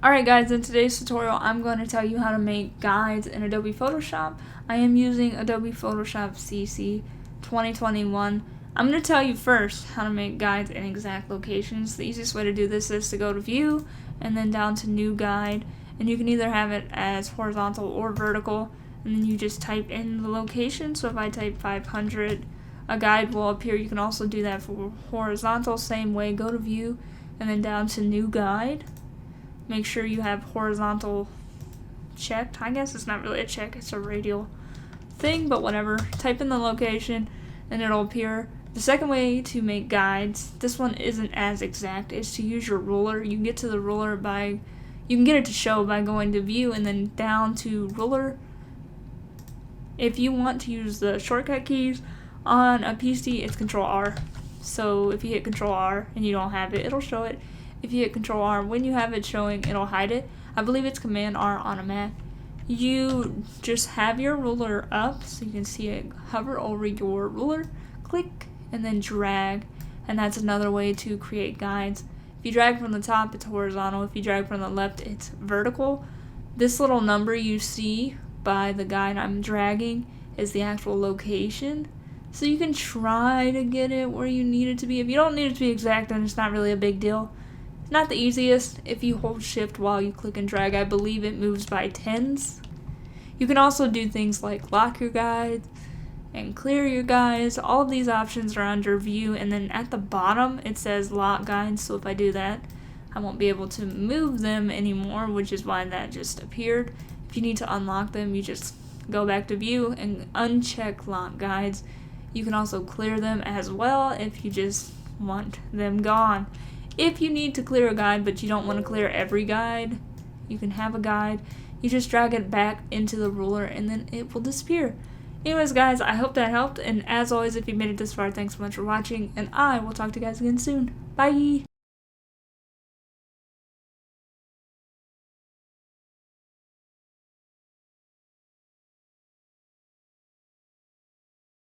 Alright guys, in today's tutorial I'm going to tell you how to make guides in Adobe Photoshop. I am using Adobe Photoshop CC 2021. I'm going to tell you first how to make guides in exact locations. The easiest way to do this is to go to View and then down to New Guide, and you can either have it as horizontal or vertical, and then you just type in the location. So if I type 500, a guide will appear. You can also do that for horizontal, same way. Go to View and then down to New Guide. Make sure you have horizontal checked. I guess it's not really a check, it's a radial thing, but whatever. Type in the location and it'll appear. The second way to make guides, this one isn't as exact, is to use your ruler. You can get to the ruler you can get it to show by going to View and then down to Ruler. If you want to use the shortcut keys on a PC, it's Control R. So if you hit Control R and you don't have it, it'll show it. If you hit Control R, when you have it showing, it'll hide it. I believe it's Command R on a Mac. You just have your ruler up so you can see it. Hover over your ruler, click, and then drag. And that's another way to create guides. If you drag from the top, it's horizontal. If you drag from the left, it's vertical. This little number you see by the guide I'm dragging is the actual location. So you can try to get it where you need it to be. If you don't need it to be exact, then it's not really a big deal. Not the easiest. If you hold shift while you click and drag, I believe it moves by tens. You can also do things like lock your guides and clear your guides. All of these options are under View, and then at the bottom it says lock guides, so if I do that I won't be able to move them anymore, which is why that just appeared. If you need to unlock them, you just go back to View and uncheck lock guides. You can also clear them as well if you just want them gone. If you need to clear a guide but you don't want to clear every guide, you can have a guide. You just drag it back into the ruler and then it will disappear. Anyways guys, I hope that helped, and as always, if you made it this far, thanks so much for watching, and I will talk to you guys again soon. Bye!